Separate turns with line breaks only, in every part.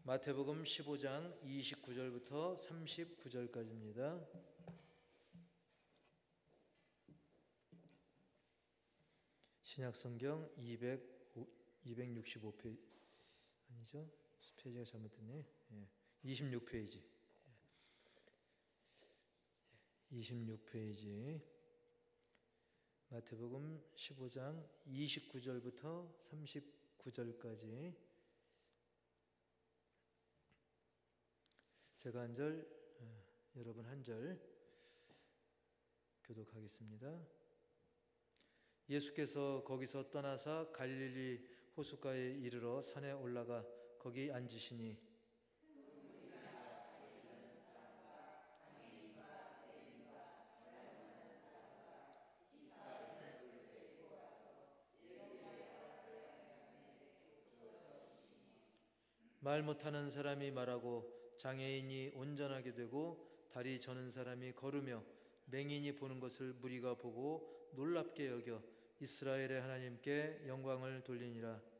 마태복음 15장 29절부터 39절까지입니다. 신약성경 265페이지 아니죠? 페이지가 잘못됐네. 26페이지. 26페이지. 마태복음 15장 29절부터 39절까지. 제가 한 절, 여러분 한 절 교독하겠습니다. 예수께서 거기서 떠나사 갈릴리 호숫가에 이르러 산에 올라가 거기 앉으시니 말 못하는 사람이 말하고 장애인이 온전하게 되고 다리 저는 사람이 걸으며 맹인이 보는 것을 무리가 보고 놀랍게 여겨 이스라엘의 하나님께 영광을 돌리니라.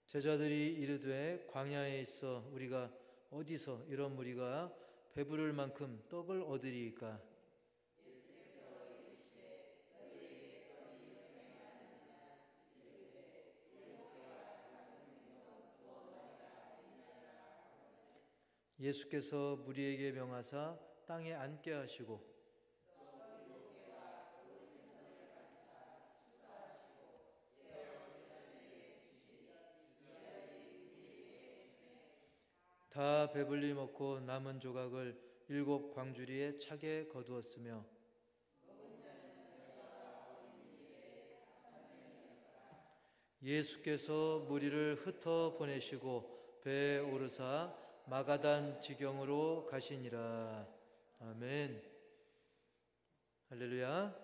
제자들이 이르되 광야에 있어 우리가 어디서 이런 무리가 배부를 만큼 떡을 얻으리이까? 예수께서 무리에게 명하사 땅에 앉게 하시고 다 배불리 먹고 남은 조각을 7 광주리에 차게 거두었으며 예수께서 무리를 흩어 보내시고 배에 오르사 마가단 지경으로 가시니라. 아멘. 할렐루야.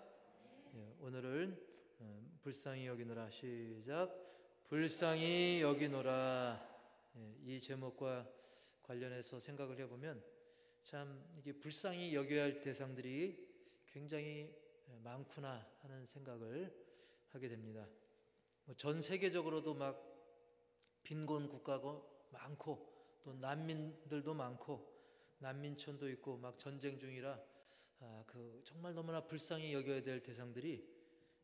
오늘은 불쌍히 여기노라. 시작. 불쌍히 여기노라. 이 제목과 관련해서 생각을 해보면 참 이게 불쌍히 여겨야 할 대상들이 굉장히 많구나 하는 생각을 하게 됩니다. 전 세계적으로도 막 빈곤 국가가 많고 또 난민들도 많고 난민촌도 있고 막 전쟁 중이라 정말 너무나 불쌍히 여겨야 될 대상들이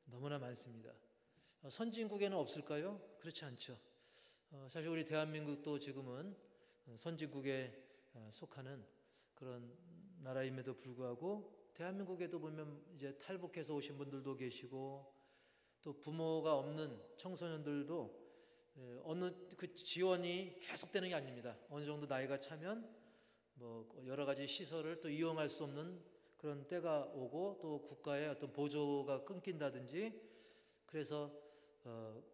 너무나 많습니다. 선진국에는 없을까요? 그렇지 않죠. 사실 우리 대한민국도 지금은 선진국에 속하는 그런 나라임에도 불구하고 대한민국에도 보면 이제 탈북해서 오신 분들도 계시고 또 부모가 없는 청소년들도 어느 그 지원이 계속되는 게 아닙니다. 어느 정도 나이가 차면 뭐 여러 가지 시설을 또 이용할 수 없는 그런 때가 오고 또 국가의 어떤 보조가 끊긴다든지 그래서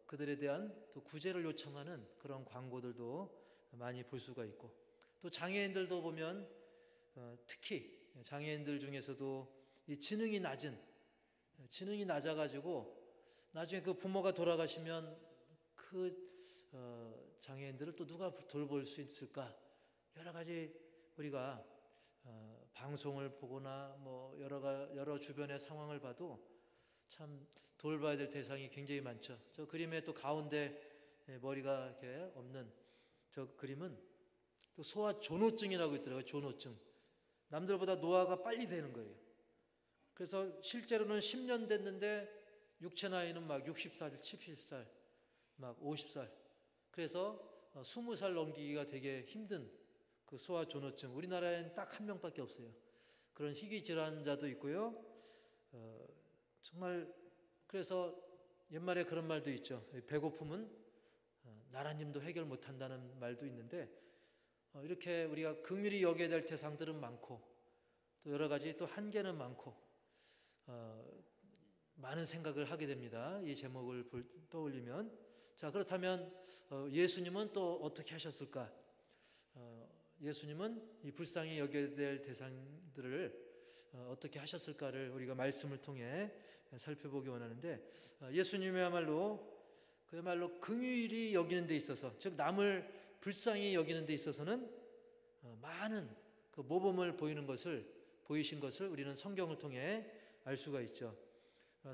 그들에 대한 또 구제를 요청하는 그런 광고들도 많이 볼 수가 있고 또 장애인들도 보면 특히 장애인들 중에서도 이 지능이 낮아가지고 나중에 그 부모가 돌아가시면 그 장애인들을 또 누가 돌볼 수 있을까? 여러 가지 우리가 방송을 보거나 뭐 여러 주변의 상황을 봐도 참 돌봐야 될 대상이 굉장히 많죠. 저 그림의 또 가운데 머리가 이렇게 없는 저 그림은 또 소아 존호증이라고 있더라고요. 존호증. 남들보다 노화가 빨리 되는 거예요. 그래서 실제로는 10년 됐는데 육체 나이는 막 60살, 70살, 막 50살. 그래서 20살 넘기기가 되게 힘든 그 소아 존호증. 우리나라에는 딱 한 명밖에 없어요. 그런 희귀 질환자도 있고요. 정말 그래서 옛말에 그런 말도 있죠. 배고픔은 나라님도 해결 못한다는 말도 있는데 이렇게 우리가 긍휼히 여겨야 될 대상들은 많고 또 여러 가지 또 한계는 많고 많은 생각을 하게 됩니다. 이 제목을 떠올리면 자 그렇다면 예수님은 또 어떻게 하셨을까? 예수님은 이 불쌍히 여겨야 될 대상들을 어떻게 하셨을까를 우리가 말씀을 통해 살펴보기 원하는데 예수님이야말로 그야말로 긍휼히 여기는 데 있어서, 즉 남을 불쌍히 여기는 데 있어서는 많은 그 모범을 보이신 것을 우리는 성경을 통해 알 수가 있죠.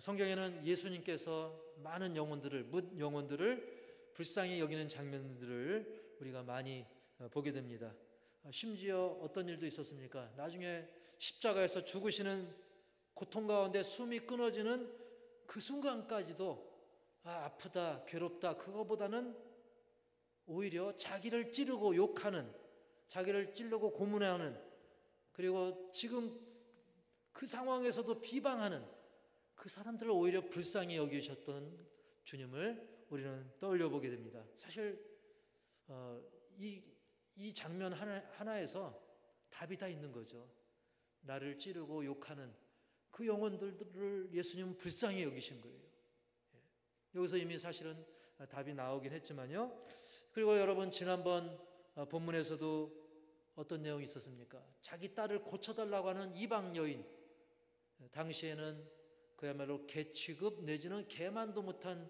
성경에는 예수님께서 많은 영혼들을, 뭇 영혼들을 불쌍히 여기는 장면들을 우리가 많이 보게 됩니다. 심지어 어떤 일도 있었습니까? 나중에 십자가에서 죽으시는 고통 가운데 숨이 끊어지는 그 순간까지도 아프다, 괴롭다, 그거보다는 오히려 자기를 찌르고 욕하는, 자기를 찌르고 고문하는, 그리고 지금 그 상황에서도 비방하는 그 사람들을 오히려 불쌍히 여기셨던 주님을 우리는 떠올려 보게 됩니다. 사실 이 장면 하나에서 답이 다 있는 거죠. 나를 찌르고 욕하는 그 영혼들을 예수님은 불쌍히 여기신 거예요. 여기서 이미 사실은 답이 나오긴 했지만요. 그리고 여러분, 지난번 본문에서도 어떤 내용이 있었습니까? 자기 딸을 고쳐달라고 하는 이방 여인, 당시에는 그야말로 개 취급 내지는 개만도 못한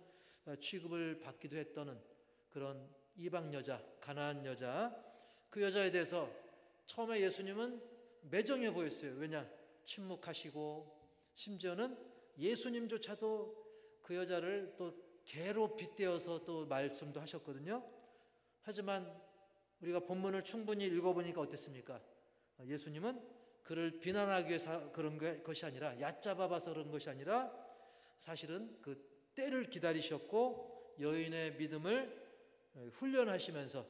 취급을 받기도 했던 그런 이방 여자, 가나안 여자, 그 여자에 대해서 처음에 예수님은 매정해 보였어요. 왜냐? 침묵하시고 심지어는 예수님조차도 그 여자를 또 개로 빗대어서 또 말씀도 하셨거든요. 하지만 우리가 본문을 충분히 읽어보니까 어땠습니까? 예수님은 그를 비난하기 위해서 그런 것이 아니라, 얕잡아봐서 그런 것이 아니라 사실은 그 때를 기다리셨고 여인의 믿음을 훈련하시면서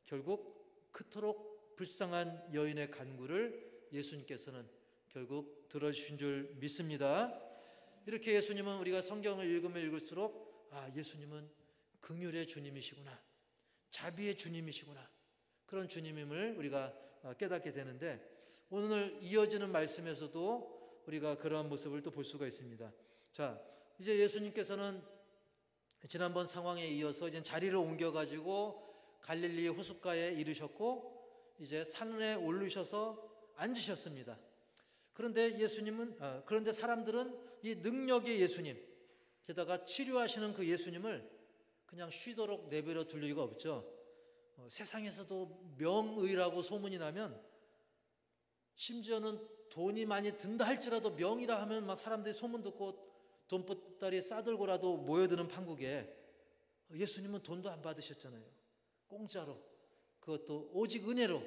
결국 그토록 불쌍한 여인의 간구를 예수님께서는 결국 들어주신 줄 믿습니다. 이렇게 예수님은, 우리가 성경을 읽으면 읽을수록 예수님은 긍휼의 주님이시구나, 자비의 주님이시구나, 그런 주님임을 우리가 깨닫게 되는데, 오늘 이어지는 말씀에서도 우리가 그러한 모습을 또 볼 수가 있습니다. 자, 이제 예수님께서는 지난번 상황에 이어서 이제 자리를 옮겨가지고 갈릴리 호숫가에 이르셨고 이제 산에 오르셔서 앉으셨습니다. 그런데 사람들은 이 능력의 예수님, 게다가 치료하시는 그 예수님을 그냥 쉬도록 내버려 둘 리가 없죠. 세상에서도 명의라고 소문이 나면, 심지어는 돈이 많이 든다 할지라도 명의라 하면 막 사람들이 소문 듣고 돈보따리 싸들고라도 모여드는 판국에 예수님은 돈도 안 받으셨잖아요. 공짜로, 그것도 오직 은혜로.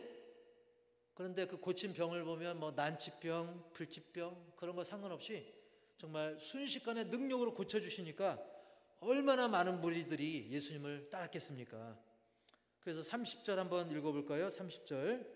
그런데 그 고친 병을 보면 뭐 난치병, 불치병 그런 거 상관없이 정말 순식간에 능력으로 고쳐주시니까 얼마나 많은 무리들이 예수님을 따랐겠습니까? 그래서 30절 한번 읽어볼까요? 30절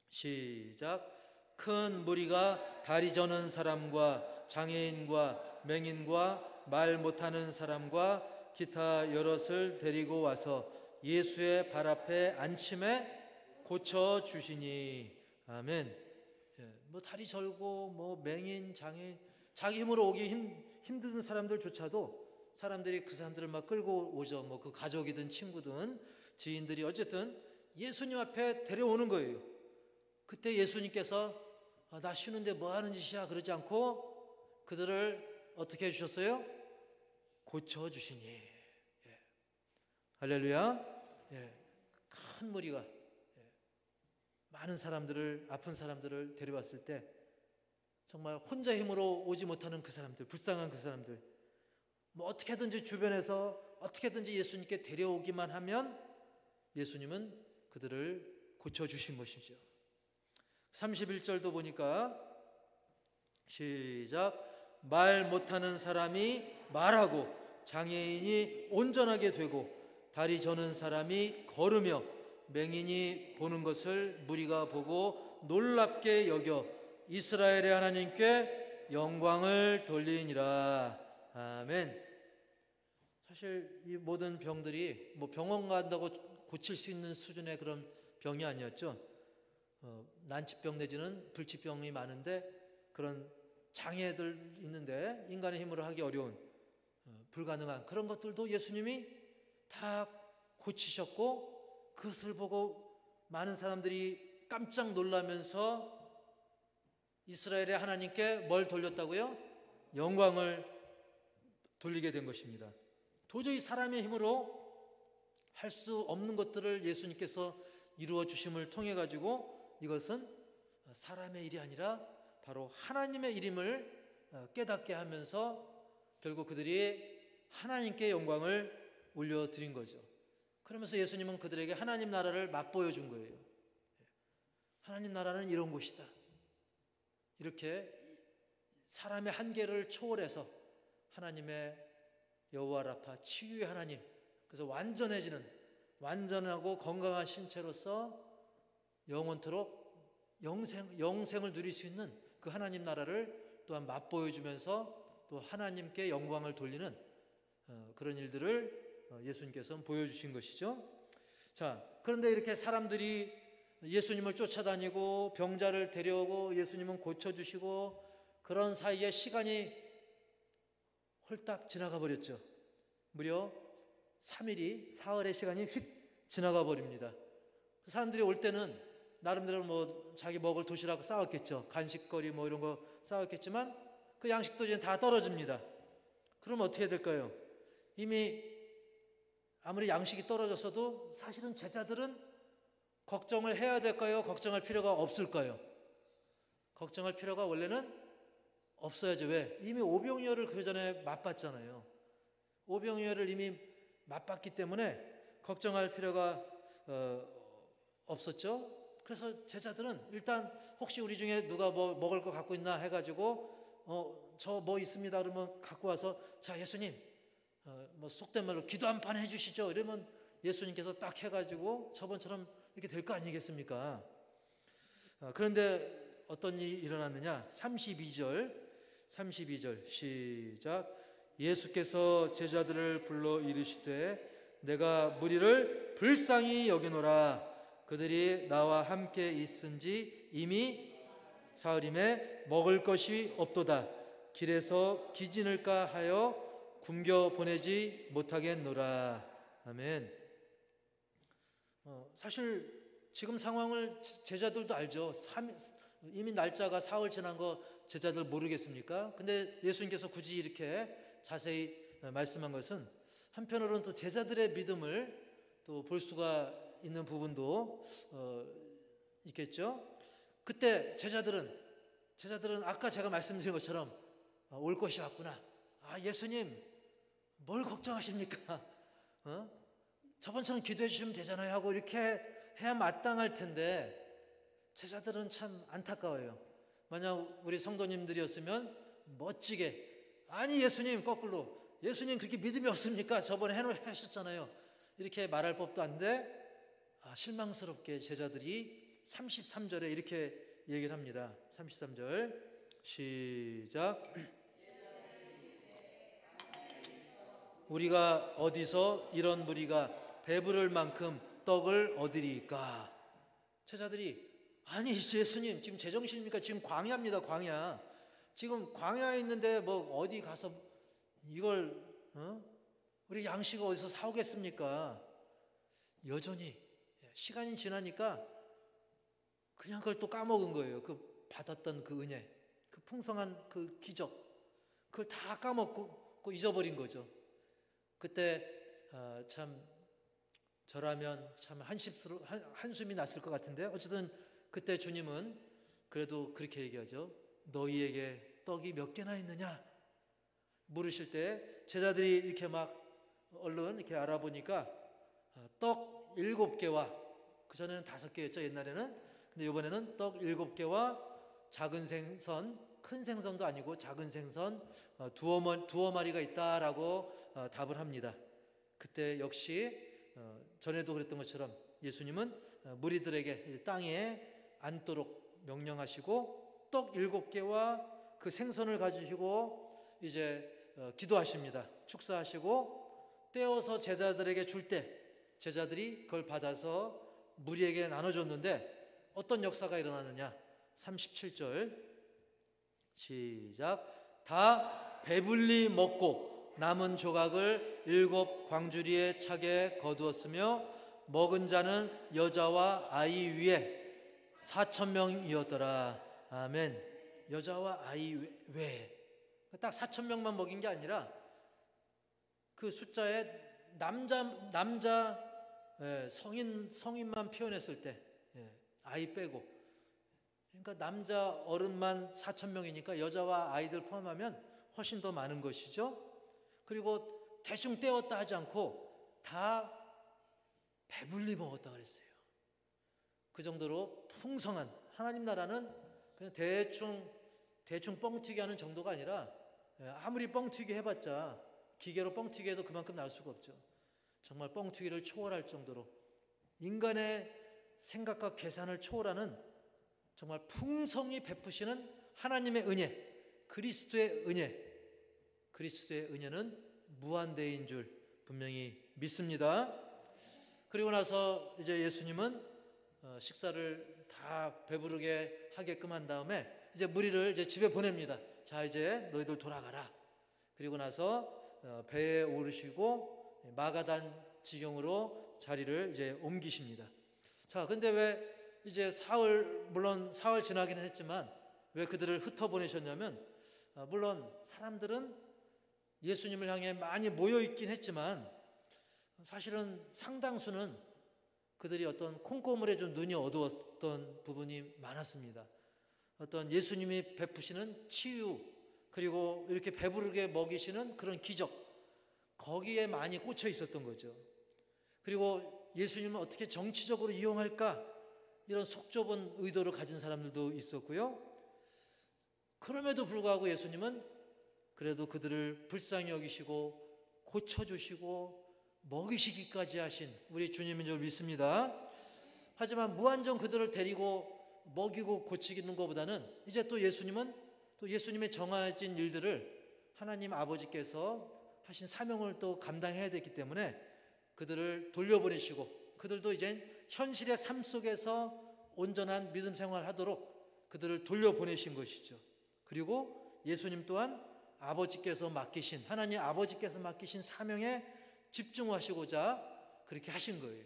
시작. 큰 무리가 다리 저는 사람과 장애인과 맹인과 말 못하는 사람과 기타 여럿을 데리고 와서 예수의 발 앞에 앉힘에 고쳐주시니. 아멘. 뭐 다리 절고 뭐 맹인, 장애인, 자기 힘으로 오기 힘든 사람들조차도 사람들이 그 사람들을 막 끌고 오죠. 뭐 그 가족이든 친구든 지인들이 어쨌든 예수님 앞에 데려오는 거예요. 그때 예수님께서 나 쉬는데 뭐 하는 짓이야 그러지 않고 그들을 어떻게 해주셨어요? 고쳐주시니. 예. 할렐루야. 예. 큰 무리가 많은 사람들을, 아픈 사람들을 데려왔을 때 정말 혼자 힘으로 오지 못하는 그 사람들, 불쌍한 그 사람들, 뭐 어떻게든지 주변에서 어떻게든지 예수님께 데려오기만 하면 예수님은 그들을 고쳐주신 것이죠. 31절도 보니까 시작. 말 못하는 사람이 말하고 장애인이 온전하게 되고 다리 저는 사람이 걸으며 맹인이 보는 것을 무리가 보고 놀랍게 여겨 이스라엘의 하나님께 영광을 돌리니라. 아멘. 사실 이 모든 병들이 뭐 병원 간다고 고칠 수 있는 수준의 그런 병이 아니었죠. 난치병 내지는 불치병이 많은데 그런 장애들 있는데 인간의 힘으로 하기 어려운 불가능한 그런 것들도 예수님이 다 고치셨고, 그것을 보고 많은 사람들이 깜짝 놀라면서 이스라엘의 하나님께 뭘 돌렸다고요? 영광을 돌리게 된 것입니다. 도저히 사람의 힘으로 할 수 없는 것들을 예수님께서 이루어 주심을 통해 가지고 이것은 사람의 일이 아니라 바로 하나님의 일임을 깨닫게 하면서 결국 그들이 하나님께 영광을 올려드린 거죠. 그러면서 예수님은 그들에게 하나님 나라를 맛보여 준 거예요. 하나님 나라는 이런 곳이다. 이렇게 사람의 한계를 초월해서 하나님의 여호와 라파 치유의 하나님, 그래서 완전해지는, 완전하고 건강한 신체로서 영원토록 영생을 누릴 수 있는 그 하나님 나라를 또한 맛보여 주면서 또 하나님께 영광을 돌리는 그런 일들을 예수님께서는 보여주신 것이죠. 자, 그런데 이렇게 사람들이 예수님을 쫓아다니고 병자를 데려오고 예수님은 고쳐주시고 그런 사이에 시간이 홀딱 지나가 버렸죠. 무려 3일이, 사흘의 시간이 휙 지나가 버립니다. 사람들이 올 때는 나름대로 뭐 자기 먹을 도시락 싸왔겠죠. 간식거리 뭐 이런 거 싸왔겠지만 그 양식도 이제 다 떨어집니다. 그럼 어떻게 될까요? 이미 아무리 양식이 떨어졌어도 사실은 제자들은 걱정을 해야 될까요? 걱정할 필요가 없을까요? 걱정할 필요가 원래는 없어야죠. 왜? 이미 오병이어를 그 전에 맛봤잖아요. 오병이어를 이미 맛봤기 때문에 걱정할 필요가 없었죠. 그래서 제자들은 일단 혹시 우리 중에 누가 뭐 먹을 거 갖고 있나 해가지고 저 뭐 있습니다 그러면 갖고 와서 자 예수님 뭐 속된 말로 기도 한 판 해주시죠. 이러면 예수님께서 딱 해가지고 저번처럼 이렇게 될 거 아니겠습니까? 그런데 어떤 일이 일어났느냐? 32절 시작. 예수께서 제자들을 불러 이르시되 내가 무리를 불쌍히 여기노라. 그들이 나와 함께 있은지 이미 사흘임에 먹을 것이 없도다. 길에서 기진을까 하여 굶겨 보내지 못하겠노라. 아멘. 사실 지금 상황을 제자들도 알죠. 이미 날짜가 사흘 지난 거 제자들 모르겠습니까? 근데 예수님께서 굳이 이렇게 자세히 말씀한 것은 한편으로는 또 제자들의 믿음을 또 볼 수가 있는 부분도 있겠죠. 그때 제자들은 아까 제가 말씀드린 것처럼 올 것이 왔구나. 예수님 뭘 걱정하십니까? 저번처럼 기도해 주시면 되잖아요 하고 이렇게 해야 마땅할 텐데 제자들은 참 안타까워요. 만약 우리 성도님들이었으면 멋지게 아니 예수님 거꾸로 예수님 그렇게 믿음이 없습니까? 저번에 하셨잖아요. 이렇게 말할 법도 한데 실망스럽게 제자들이 33절에 이렇게 얘기를 합니다. 33절 시작. 우리가 어디서 이런 무리가 배부를 만큼 떡을 얻으리까? 제자들이 아니 예수님 지금 제정신입니까? 지금 광야입니다. 광야. 지금 광야에 있는데 뭐 어디 가서 이걸 우리 양식을 어디서 사오겠습니까? 여전히 시간이 지나니까 그냥 그걸 또 까먹은 거예요. 그 받았던 그 은혜, 그 풍성한 그 기적, 그걸 다 까먹고 잊어버린 거죠. 그때 참 저라면 참 한숨이 났을 것 같은데 어쨌든 그때 주님은 그래도 그렇게 얘기하죠. 너희에게 떡이 몇 개나 있느냐? 물으실 때 제자들이 이렇게 막 얼른 이렇게 알아보니까 떡 7개와 그전에는 5개였죠 옛날에는. 근데 이번에는 떡 7개와 작은 생선, 큰 생선도 아니고 작은 생선 두어 마리가 있다라고 답을 합니다. 그때 역시 전에도 그랬던 것처럼 예수님은 무리들에게 땅에 앉도록 명령하시고 떡 7개와 그 생선을 가지시고 이제 기도하십니다. 축사하시고 떼어서 제자들에게 줄 때 제자들이 그걸 받아서 무리에게 나눠줬는데 어떤 역사가 일어나느냐? 37절 시작. 다 배불리 먹고 남은 조각을 7 광주리에 차게 거두었으며 먹은 자는 여자와 아이 위에 4,000명이었더라. 아멘. 여자와 아이 외에 딱 4,000명만 먹인 게 아니라 그 숫자에 성인만 표현했을 때, 아이 빼고, 그러니까 남자 어른만 4,000명이니까 여자와 아이들 포함하면 훨씬 더 많은 것이죠. 그리고 대충 때웠다 하지 않고 다 배불리 먹었다 그랬어요. 그 정도로 풍성한, 하나님 나라는 그냥 대충 뻥튀기 하는 정도가 아니라, 아무리 뻥튀기 해봤자 기계로 뻥튀기 해도 그만큼 나올 수가 없죠. 정말 뻥튀기를 초월할 정도로 인간의 생각과 계산을 초월하는 정말 풍성히 베푸시는 하나님의 은혜, 그리스도의 은혜는 무한대인 줄 분명히 믿습니다. 그리고 나서 이제 예수님은 식사를 다 배부르게 하게끔 한 다음에 이제 무리를 이제 집에 보냅니다. 자, 이제 너희들 돌아가라. 그리고 나서 배에 오르시고 마가단 지경으로 자리를 이제 옮기십니다. 자, 근데 왜 이제 물론 사흘 지나기는 했지만 왜 그들을 흩어보내셨냐면, 물론 사람들은 예수님을 향해 많이 모여있긴 했지만 사실은 상당수는 그들이 어떤 콩고물에 좀 눈이 어두웠던 부분이 많았습니다. 어떤 예수님이 베푸시는 치유, 그리고 이렇게 배부르게 먹이시는 그런 기적, 거기에 많이 꽂혀 있었던 거죠. 그리고 예수님을 어떻게 정치적으로 이용할까, 이런 속 좁은 의도를 가진 사람들도 있었고요. 그럼에도 불구하고 예수님은 그래도 그들을 불쌍히 여기시고 고쳐주시고 먹이시기까지 하신 우리 주님인 줄 믿습니다. 하지만 무한정 그들을 데리고 먹이고 고치는 것보다는 이제 또 예수님은 또 예수님의 정해진 일들을 하나님 아버지께서 하신 사명을 또 감당해야 되기 때문에 그들을 돌려보내시고, 그들도 이제 현실의 삶 속에서 온전한 믿음 생활을 하도록 그들을 돌려보내신 것이죠. 그리고 예수님 또한 하나님 아버지께서 맡기신 사명에 집중하시고자 그렇게 하신 거예요.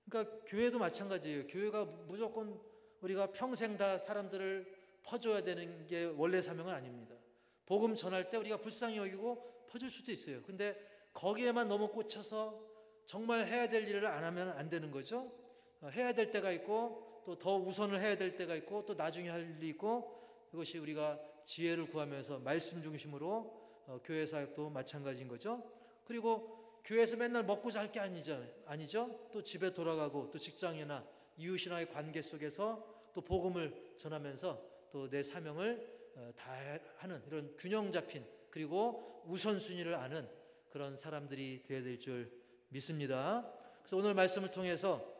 그러니까 교회도 마찬가지예요. 교회가 무조건 우리가 평생 다 사람들을 퍼줘야 되는 게 원래 사명은 아닙니다. 복음 전할 때 우리가 불쌍히 여기고 퍼줄 수도 있어요. 근데 거기에만 너무 꽂혀서 정말 해야 될 일을 안 하면 안 되는 거죠. 해야 될 때가 있고 또 더 우선을 해야 될 때가 있고 또 나중에 할 일이 있고, 그것이 우리가 지혜를 구하면서 말씀 중심으로 교회 사역도 마찬가지인 거죠. 그리고 교회에서 맨날 먹고자 할 게 아니죠. 또 집에 돌아가고 또 직장이나 이웃이나의 관계 속에서 또 복음을 전하면서 또 내 사명을 다하는 이런 균형 잡힌, 그리고 우선순위를 아는 그런 사람들이 되어야 될 줄 믿습니다. 그래서 오늘 말씀을 통해서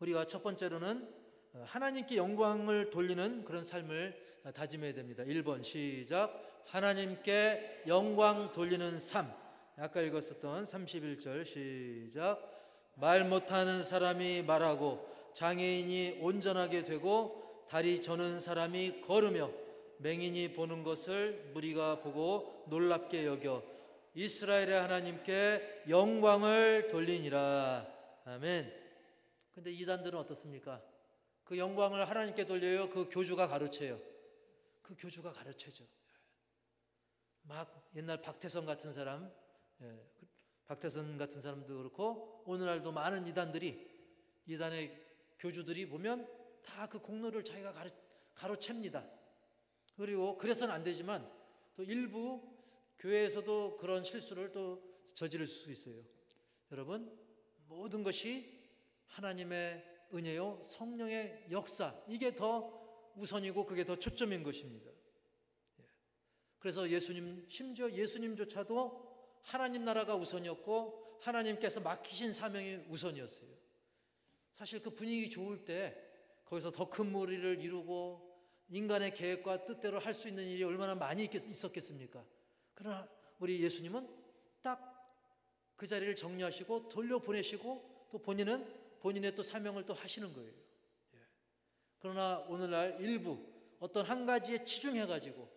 우리가 첫 번째로는 하나님께 영광을 돌리는 그런 삶을 다짐해야 됩니다. 1번 시작. 하나님께 영광 돌리는 삶. 아까 읽었었던 31절 시작. 말 못하는 사람이 말하고 장애인이 온전하게 되고 다리 저는 사람이 걸으며 맹인이 보는 것을 무리가 보고 놀랍게 여겨 이스라엘의 하나님께 영광을 돌리니라. 아멘. 근데 이단들은 어떻습니까? 그 영광을 하나님께 돌려요? 그 교주가 가르쳐요? 그 교주가 가르쳐죠. 막 옛날 박태선 같은 사람, 박태선 같은 사람도 그렇고 오늘날도 많은 이단의 교주들이 보면 다 그 공로를 자기가 가로챕니다. 그리고 그래서는 안 되지만 또 일부 교회에서도 그런 실수를 또 저지를 수 있어요. 여러분, 모든 것이 하나님의 은혜요, 성령의 역사, 이게 더 우선이고 그게 더 초점인 것입니다. 그래서 심지어 예수님조차도 하나님 나라가 우선이었고 하나님께서 맡기신 사명이 우선이었어요. 사실 그 분위기 좋을 때 거기서 더 큰 무리를 이루고 인간의 계획과 뜻대로 할 수 있는 일이 얼마나 많이 있었겠습니까? 그러나 우리 예수님은 딱 그 자리를 정리하시고 돌려보내시고 또 본인의 또 사명을 또 하시는 거예요. 그러나 오늘날 일부 어떤 한 가지에 치중해가지고,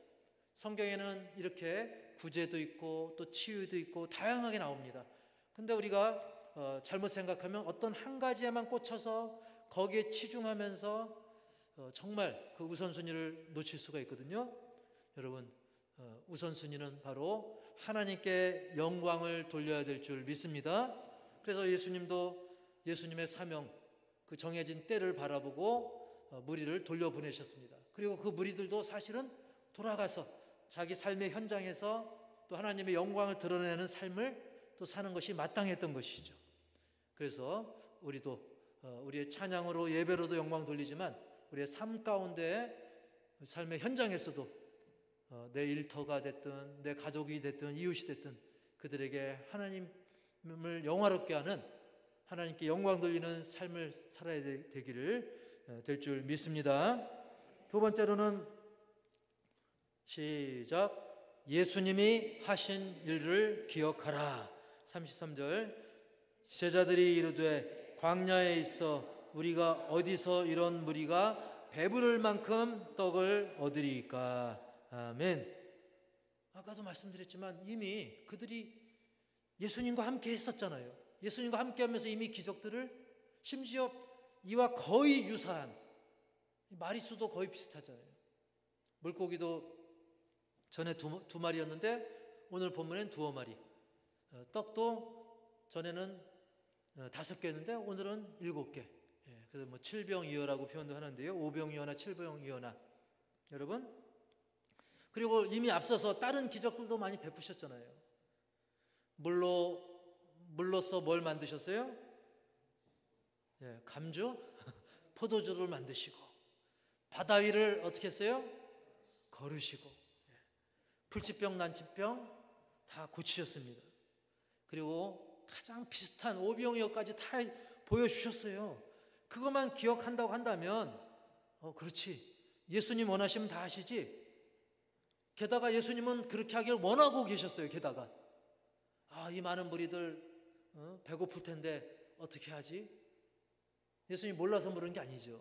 성경에는 이렇게 구제도 있고 또 치유도 있고 다양하게 나옵니다. 근데 우리가 잘못 생각하면 어떤 한 가지에만 꽂혀서 거기에 치중하면서 정말 그 우선순위를 놓칠 수가 있거든요. 여러분, 우선순위는 바로 하나님께 영광을 돌려야 될 줄 믿습니다. 그래서 예수님도 예수님의 사명, 그 정해진 때를 바라보고 무리를 돌려보내셨습니다. 그리고 그 무리들도 사실은 돌아가서 자기 삶의 현장에서 또 하나님의 영광을 드러내는 삶을 또 사는 것이 마땅했던 것이죠. 그래서 우리도 우리의 찬양으로 예배로도 영광 돌리지만 우리의 삶 가운데 삶의 현장에서도 내 일터가 됐든 내 가족이 됐든 이웃이 됐든 그들에게 하나님을 영화롭게 하는, 하나님께 영광 돌리는 삶을 살아야 되기를 될 줄 믿습니다. 두 번째로는 시작, 예수님이 하신 일을 기억하라. 33절, 제자들이 이르되 광야에 있어 우리가 어디서 이런 무리가 배부를 만큼 떡을 얻으리까. 아멘. 아까도 말씀드렸지만 이미 그들이 예수님과 함께 했었잖아요. 예수님과 함께 하면서 이미 기적들을, 심지어 이와 거의 유사한, 마리수도 거의 비슷하잖아요. 물고기도 전에 두 마리였는데 오늘 본문엔 두어 마리, 떡도 전에는 5개였는데 오늘은 7개. 그래서 뭐 7병이어라고 표현도 하는데요, 5병이어나 7병이어나. 여러분, 그리고 이미 앞서서 다른 기적들도 많이 베푸셨잖아요. 물로써 뭘 만드셨어요? 감주, 포도주를 만드시고, 바다 위를 어떻게 했어요? 걸으시고, 불치병, 난치병 다 고치셨습니다. 그리고 가장 비슷한 오병이어까지 다 보여주셨어요. 그것만 기억한다고 한다면 그렇지, 예수님 원하시면 다 하시지. 게다가 예수님은 그렇게 하기를 원하고 계셨어요. 게다가 이 많은 무리들 배고플 텐데 어떻게 하지? 예수님 몰라서 물은 게 아니죠.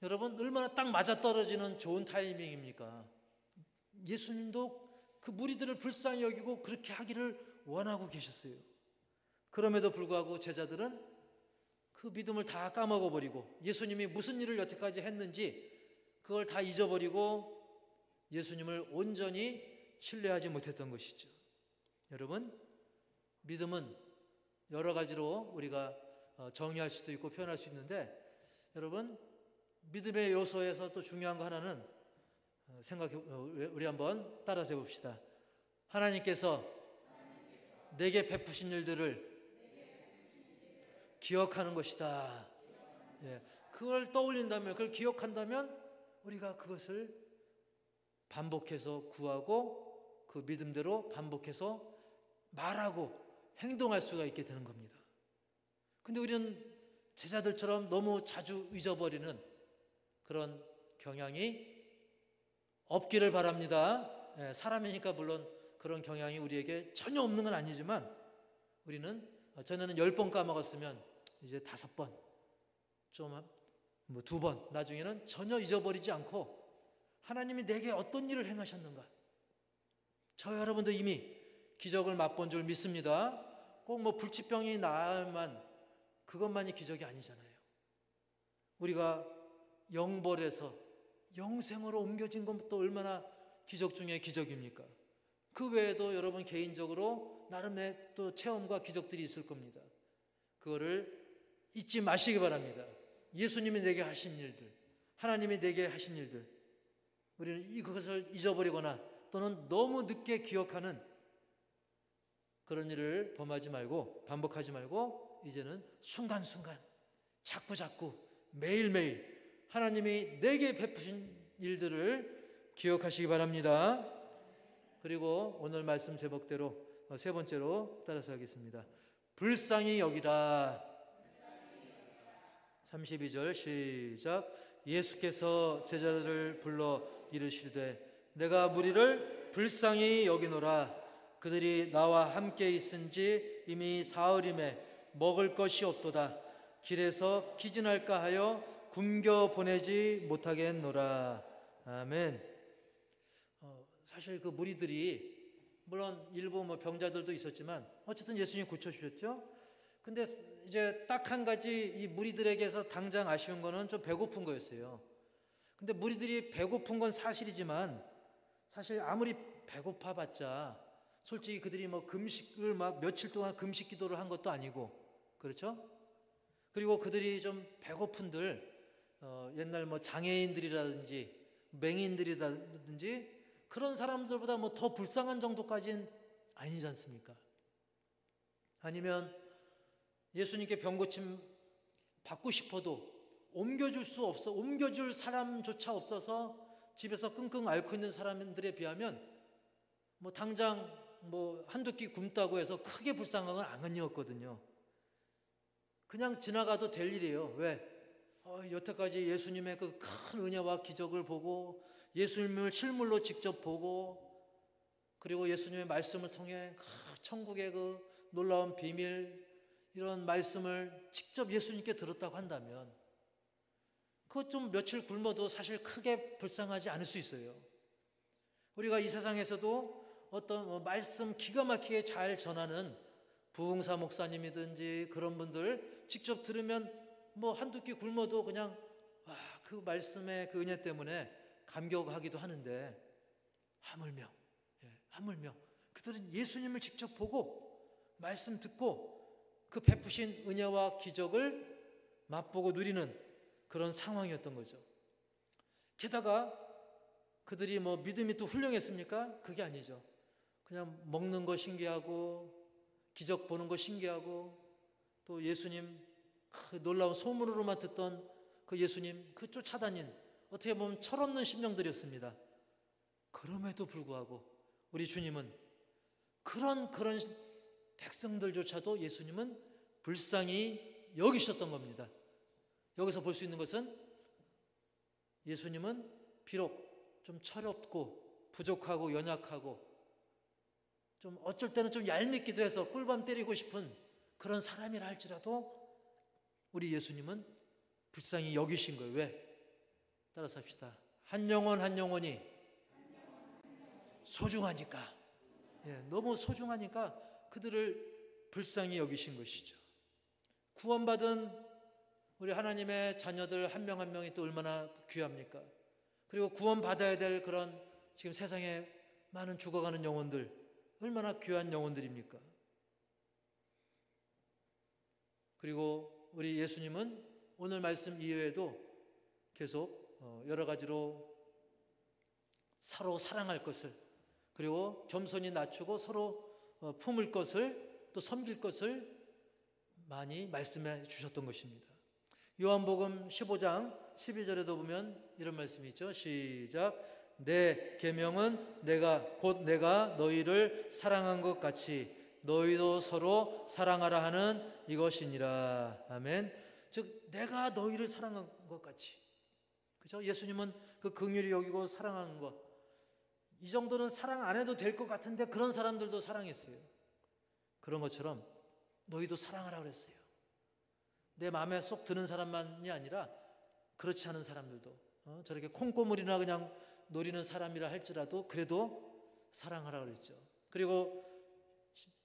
여러분, 얼마나 딱 맞아떨어지는 좋은 타이밍입니까? 예수님도 그 무리들을 불쌍히 여기고 그렇게 하기를 원하고 계셨어요. 그럼에도 불구하고 제자들은 그 믿음을 다 까먹어버리고 예수님이 무슨 일을 여태까지 했는지 그걸 다 잊어버리고 예수님을 온전히 신뢰하지 못했던 것이죠. 여러분, 믿음은 여러 가지로 우리가 정의할 수도 있고 표현할 수 있는데, 여러분, 믿음의 요소에서 또 중요한 거 하나는 우리 한번 따라서 해봅시다. 하나님께서 내게 베푸신 일들을 기억하는 것이다. 그걸 떠올린다면, 그걸 기억한다면 우리가 그것을 반복해서 구하고 그 믿음대로 반복해서 말하고 행동할 수가 있게 되는 겁니다. 근데 우리는 제자들처럼 너무 자주 잊어버리는 그런 경향이 없기를 바랍니다. 사람이니까 물론 그런 경향이 우리에게 전혀 없는 건 아니지만, 우리는 전에는 10번 까먹었으면 이제 5번, 좀 뭐 2번, 나중에는 전혀 잊어버리지 않고 하나님이 내게 어떤 일을 행하셨는가, 저 여러분도 이미 기적을 맛본 줄 믿습니다. 꼭 뭐 불치병이 나으면 그것만이 기적이 아니잖아요. 우리가 영벌에서 영생으로 옮겨진 것도 얼마나 기적 중에 기적입니까? 그 외에도 여러분 개인적으로 나름의 또 체험과 기적들이 있을 겁니다. 그거를 잊지 마시기 바랍니다. 예수님이 내게 하신 일들, 하나님이 내게 하신 일들, 우리는 이것을 잊어버리거나 또는 너무 늦게 기억하는 그런 일을 범하지 말고, 반복하지 말고, 이제는 순간순간, 자꾸자꾸, 매일매일 하나님이 내게 베푸신 일들을 기억하시기 바랍니다. 그리고 오늘 말씀 제목대로 세 번째로 따라서 하겠습니다. 불쌍히 여기라. 32절 시작. 예수께서 제자들을 불러 이르시되 내가 무리를 불쌍히 여기노라. 그들이 나와 함께 있은지 이미 사흘임에 먹을 것이 없도다. 길에서 기진할까 하여 굶겨 보내지 못하겠노라. 아멘. 사실 그 무리들이, 물론 일부 병자들도 있었지만 어쨌든 예수님 고쳐주셨죠. 근데 이제 딱 한 가지 이 무리들에게서 당장 아쉬운 거는 좀 배고픈 거였어요. 근데 무리들이 배고픈 건 사실이지만, 사실 아무리 배고파봤자 솔직히 그들이 뭐 금식을 막 며칠 동안 금식 기도를 한 것도 아니고, 그렇죠? 그리고 그들이 좀 배고픈들 옛날 뭐 장애인들이라든지 맹인들이라든지 그런 사람들보다 뭐 더 불쌍한 정도까지는 아니지 않습니까? 아니면 예수님께 병고침 받고 싶어도 옮겨줄 사람조차 없어서 집에서 끙끙 앓고 있는 사람들에 비하면 뭐 당장 뭐 한두 끼 굶다고 해서 크게 불쌍한 건 아니었거든요. 그냥 지나가도 될 일이에요. 왜? 여태까지 예수님의 그 큰 은혜와 기적을 보고 예수님을 실물로 직접 보고 그리고 예수님의 말씀을 통해 천국의 그 놀라운 비밀 이런 말씀을 직접 예수님께 들었다고 한다면 그것 좀 며칠 굶어도 사실 크게 불쌍하지 않을 수 있어요. 우리가 이 세상에서도 어떤 말씀 기가 막히게 잘 전하는 부흥사 목사님이든지 그런 분들 직접 들으면 뭐 한두 끼 굶어도 그냥 그 말씀의 그 은혜 때문에 감격하기도 하는데 하물며 그들은 예수님을 직접 보고 말씀 듣고 그 베푸신 은혜와 기적을 맛보고 누리는 그런 상황이었던 거죠. 게다가 그들이 뭐 믿음이 또 훌륭했습니까? 그게 아니죠. 그냥 먹는 거 신기하고 기적 보는 거 신기하고 또 예수님 그 놀라운 소문으로만 듣던 그 예수님 그 쫓아다닌 어떻게 보면 철없는 심령들이었습니다. 그럼에도 불구하고 우리 주님은 그런 백성들조차도 예수님은 불쌍히 여기셨던 겁니다. 여기서 볼 수 있는 것은 예수님은 비록 좀 철없고 부족하고 연약하고 좀 어쩔 때는 좀 얄밉기도 해서 꿀밤 때리고 싶은 그런 사람이라 할지라도 우리 예수님은 불쌍히 여기신 거예요. 왜? 따라서 합시다. 한 영혼이 소중하니까, 너무 소중하니까 그들을 불쌍히 여기신 것이죠. 구원받은 우리 하나님의 자녀들 한 명 한 명이 또 얼마나 귀합니까? 그리고 구원받아야 될 그런 지금 세상에 많은 죽어가는 영혼들 얼마나 귀한 영혼들입니까? 그리고 우리 예수님은 오늘 말씀 이외에도 계속 여러 가지로 서로 사랑할 것을 그리고 겸손히 낮추고 서로 품을 것을 또 섬길 것을 많이 말씀해 주셨던 것입니다. 요한복음 15장 12절에도 보면 이런 말씀이 있죠. 시작. 내 계명은 곧 내가 너희를 사랑한 것 같이 너희도 서로 사랑하라 하는 이것이니라. 아멘. 즉 내가 너희를 사랑한 것 같이, 그죠? 예수님은 그 긍휼히 여기고 사랑하는 것, 이 정도는 사랑 안 해도 될 것 같은데 그런 사람들도 사랑했어요. 그런 것처럼 너희도 사랑하라 그랬어요. 내 마음에 쏙 드는 사람만이 아니라 그렇지 않은 사람들도 저렇게 콩고물이나 그냥 노리는 사람이라 할지라도 그래도 사랑하라 그랬죠. 그리고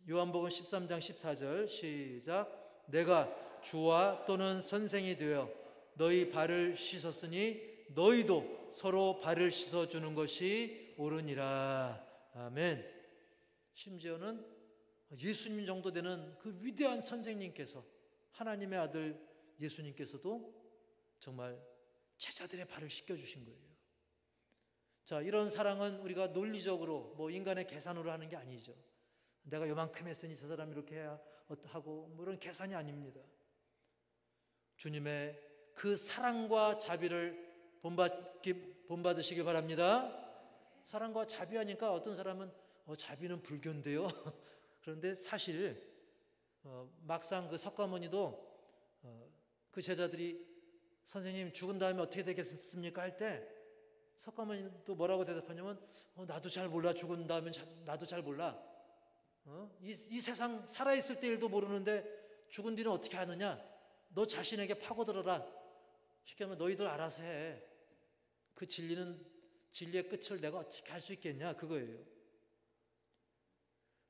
요한복음 13장 14절 시작. 내가 주와 또는 선생이 되어 너희 발을 씻었으니 너희도 서로 발을 씻어주는 것이 옳으니라. 아멘. 심지어는 예수님 정도 되는 그 위대한 선생님께서, 하나님의 아들 예수님께서도 정말 제자들의 발을 씻겨주신 거예요. 자, 이런 사랑은 우리가 논리적으로 뭐 인간의 계산으로 하는 게 아니죠. 내가 요만큼 했으니 저 사람 이렇게 해야 하고 뭐 이런 계산이 아닙니다. 주님의 그 사랑과 자비를 본받으시기 바랍니다. 사랑과 자비하니까 어떤 사람은 자비는 불교인데요. 그런데 사실 막상 그 석가모니도 그 제자들이 선생님 죽은 다음에 어떻게 되겠습니까? 할 때 석가모니도 뭐라고 대답하냐면 나도 잘 몰라. 죽은 다음에 나도 잘 몰라. 이 세상 살아있을 때 일도 모르는데 죽은 뒤는 어떻게 하느냐? 너 자신에게 파고들어라. 쉽게 하면 너희들 알아서 해. 그 진리의 끝을 내가 어떻게 할 수 있겠냐? 그거예요.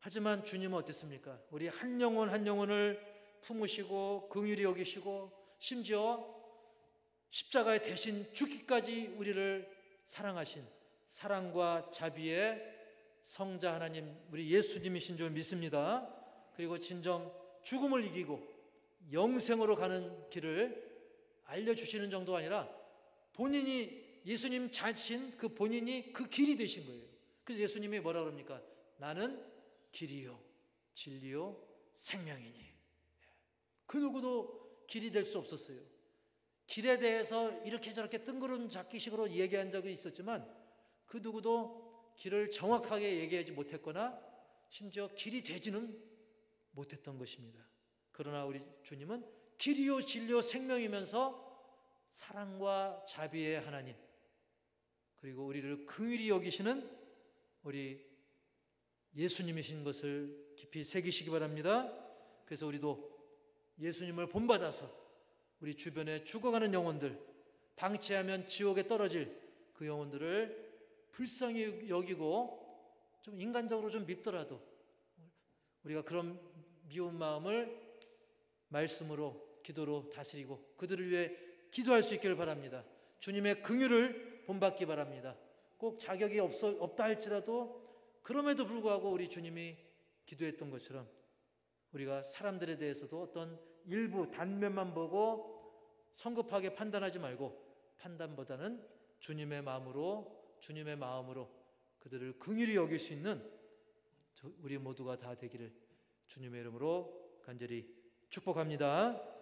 하지만 주님은 어땠습니까? 우리 한 영혼을 품으시고 긍휼히 여기시고 심지어 십자가에 대신 죽기까지 우리를 사랑하신 사랑과 자비의 성자 하나님, 우리 예수님이신 줄 믿습니다. 그리고 진정 죽음을 이기고 영생으로 가는 길을 알려주시는 정도가 아니라 본인이, 예수님 자신 그 본인이 그 길이 되신 거예요. 그래서 예수님이 뭐라 그럽니까? 나는 길이요 진리요 생명이니. 그 누구도 길이 될 수 없었어요. 길에 대해서 이렇게 저렇게 뜬구름 잡기식으로 얘기한 적이 있었지만 그 누구도 길을 정확하게 얘기하지 못했거나 심지어 길이 되지는 못했던 것입니다. 그러나 우리 주님은 길이요 진리요 생명이면서 사랑과 자비의 하나님, 그리고 우리를 긍휼히 여기시는 우리 예수님이신 것을 깊이 새기시기 바랍니다. 그래서 우리도 예수님을 본받아서 우리 주변에 죽어가는 영혼들, 방치하면 지옥에 떨어질 그 영혼들을 불쌍히 여기고 좀 인간적으로 좀 밉더라도 우리가 그런 미운 마음을 말씀으로, 기도로 다스리고 그들을 위해 기도할 수 있기를 바랍니다. 주님의 긍휼을 본받기 바랍니다. 꼭 자격이 없다 할지라도 그럼에도 불구하고 우리 주님이 기도했던 것처럼 우리가 사람들에 대해서도 어떤 일부 단면만 보고 성급하게 판단하지 말고 판단보다는 주님의 마음으로 그들을 긍휼히 여길 수 있는 우리 모두가 다 되기를 주님의 이름으로 간절히 축복합니다.